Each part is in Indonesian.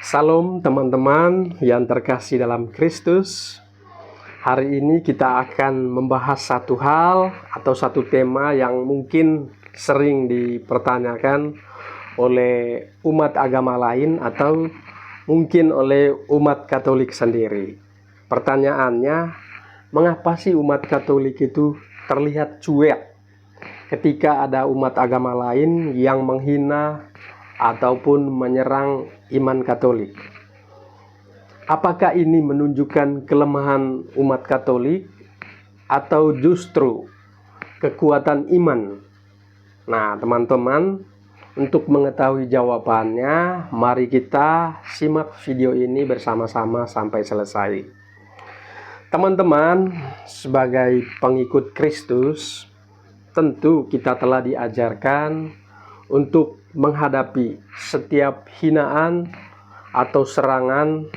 Salam teman-teman yang terkasih dalam Kristus. Hari ini kita akan membahas satu hal atau satu tema yang mungkin sering dipertanyakan oleh umat agama lain atau mungkin oleh umat Katolik sendiri. Pertanyaannya, mengapa sih umat Katolik itu terlihat cuek ketika ada umat agama lain yang menghina ataupun menyerang iman Katolik? Apakah ini menunjukkan kelemahan umat Katolik atau justru kekuatan iman? Nah, teman-teman, untuk mengetahui jawabannya, mari kita simak video ini bersama-sama sampai selesai. Teman-teman, sebagai pengikut Kristus, tentu kita telah diajarkan untuk menghadapi setiap hinaan atau serangan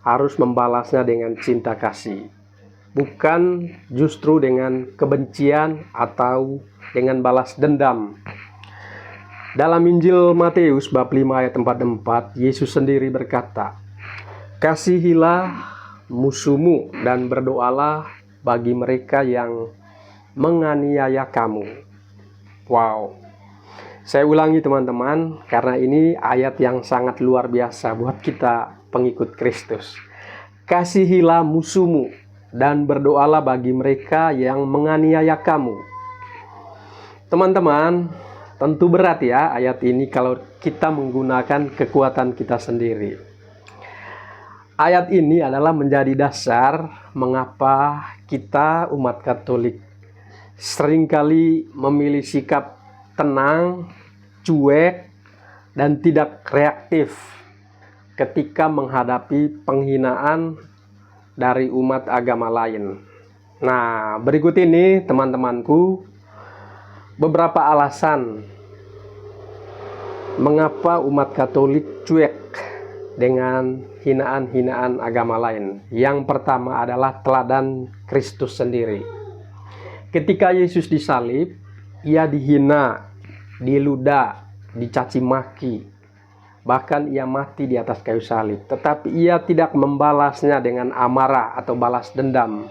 harus membalasnya dengan cinta kasih, bukan justru dengan kebencian atau dengan balas dendam. Dalam Injil Matius bab 5 ayat 44, Yesus sendiri berkata, "Kasihilah musuhmu dan berdoalah bagi mereka yang menganiaya kamu." Wow. Saya ulangi teman-teman, karena ini ayat yang sangat luar biasa buat kita pengikut Kristus. Kasihilah musuhmu dan berdoalah bagi mereka yang menganiaya kamu. Teman-teman, tentu berat ya ayat ini kalau kita menggunakan kekuatan kita sendiri. Ayat ini adalah menjadi dasar mengapa kita umat Katolik seringkali memilih sikap tenang, cuek, dan tidak reaktif ketika menghadapi penghinaan dari umat agama lain. Nah, berikut ini teman-temanku beberapa alasan mengapa umat Katolik cuek dengan hinaan-hinaan agama lain. Yang pertama adalah teladan Kristus sendiri. Ketika Yesus disalib, ia dihina, diludah, dicaci maki, bahkan ia mati di atas kayu salib. Tetapi ia tidak membalasnya dengan amarah atau balas dendam.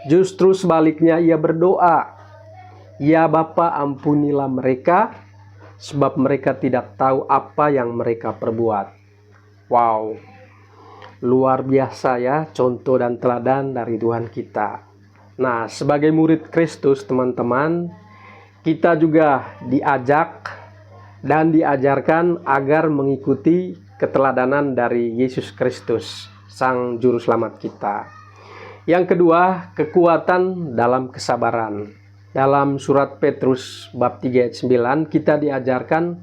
Justru sebaliknya ia berdoa, "Ya Bapa, ampunilah mereka, sebab mereka tidak tahu apa yang mereka perbuat." Wow, luar biasa ya contoh dan teladan dari Tuhan kita. Nah, sebagai murid Kristus teman-teman, kita juga diajak dan diajarkan agar mengikuti keteladanan dari Yesus Kristus, Sang Juru Selamat kita. Yang kedua, kekuatan dalam kesabaran. Dalam surat Petrus bab 3 ayat 9, kita diajarkan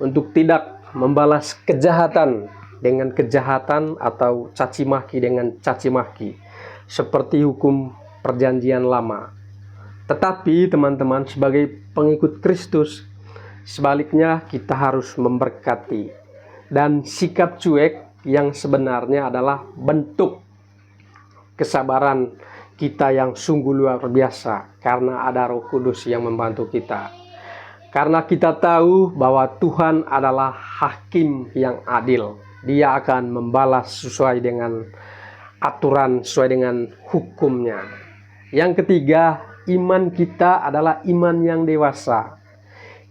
untuk tidak membalas kejahatan dengan kejahatan atau caci maki dengan caci maki, seperti hukum perjanjian lama. Tetapi teman-teman, sebagai pengikut Kristus, sebaliknya kita harus memberkati. Dan sikap cuek yang sebenarnya adalah bentuk kesabaran kita yang sungguh luar biasa, karena ada Roh Kudus yang membantu kita. Karena kita tahu bahwa Tuhan adalah hakim yang adil. Dia akan membalas sesuai dengan aturan, sesuai dengan hukumnya. Yang ketiga, iman kita adalah iman yang dewasa.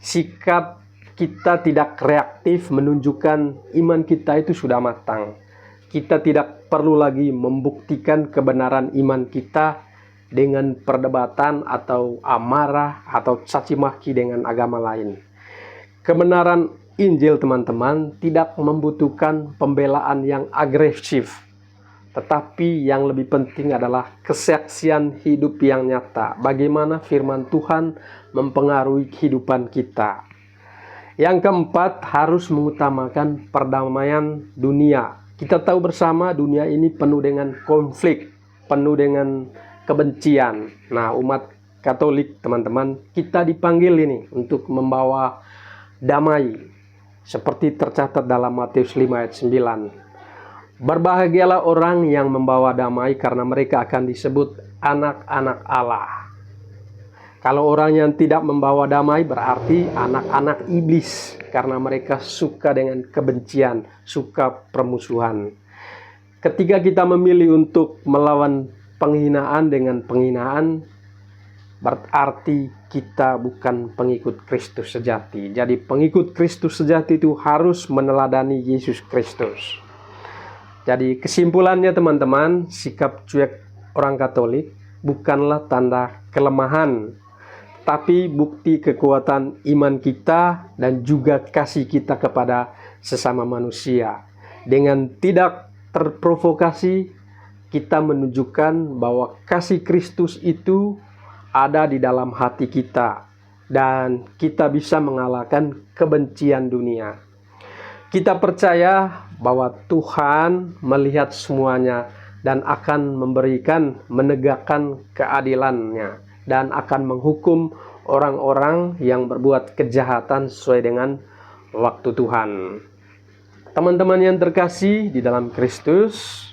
Sikap kita tidak reaktif menunjukkan iman kita itu sudah matang. Kita tidak perlu lagi membuktikan kebenaran iman kita dengan perdebatan atau amarah atau caci maki dengan agama lain. Kebenaran Injil teman-teman tidak membutuhkan pembelaan yang agresif. Tetapi yang lebih penting adalah kesaksian hidup yang nyata. Bagaimana firman Tuhan mempengaruhi kehidupan kita. Yang keempat, harus mengutamakan perdamaian dunia. Kita tahu bersama dunia ini penuh dengan konflik, penuh dengan kebencian. Nah, umat Katolik teman-teman, kita dipanggil ini untuk membawa damai. Seperti tercatat dalam Matius 5 ayat 9. Berbahagialah orang yang membawa damai, karena mereka akan disebut anak-anak Allah. Kalau orang yang tidak membawa damai berarti anak-anak iblis, karena mereka suka dengan kebencian, suka permusuhan. Ketika kita memilih untuk melawan penghinaan dengan penghinaan, berarti kita bukan pengikut Kristus sejati. Jadi pengikut Kristus sejati itu harus meneladani Yesus Kristus. Jadi kesimpulannya teman-teman, sikap cuek orang Katolik bukanlah tanda kelemahan, tapi bukti kekuatan iman kita dan juga kasih kita kepada sesama manusia. Dengan tidak terprovokasi, kita menunjukkan bahwa kasih Kristus itu ada di dalam hati kita dan kita bisa mengalahkan kebencian dunia. Kita percaya bahwa Tuhan melihat semuanya dan akan menegakkan keadilannya dan akan menghukum orang-orang yang berbuat kejahatan sesuai dengan waktu Tuhan. Teman-teman yang terkasih di dalam Kristus,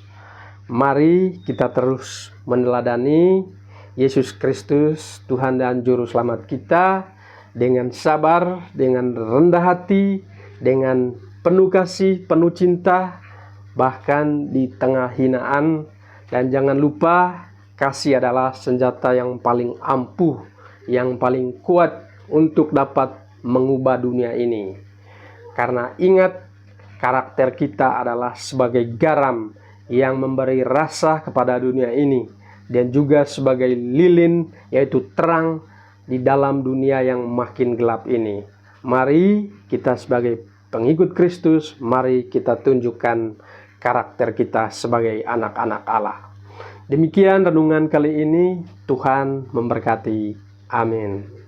mari kita terus meneladani Yesus Kristus, Tuhan dan Juru Selamat kita, dengan sabar, dengan rendah hati, dengan penuh kasih, penuh cinta, bahkan di tengah hinaan. Dan jangan lupa, kasih adalah senjata yang paling ampuh, yang paling kuat untuk dapat mengubah dunia ini. Karena ingat, karakter kita adalah sebagai garam yang memberi rasa kepada dunia ini, dan juga sebagai lilin, yaitu terang di dalam dunia yang makin gelap ini. Mari kita sebagai pengikut Kristus, mari kita tunjukkan karakter kita sebagai anak-anak Allah. Demikian renungan kali ini, Tuhan memberkati. Amin.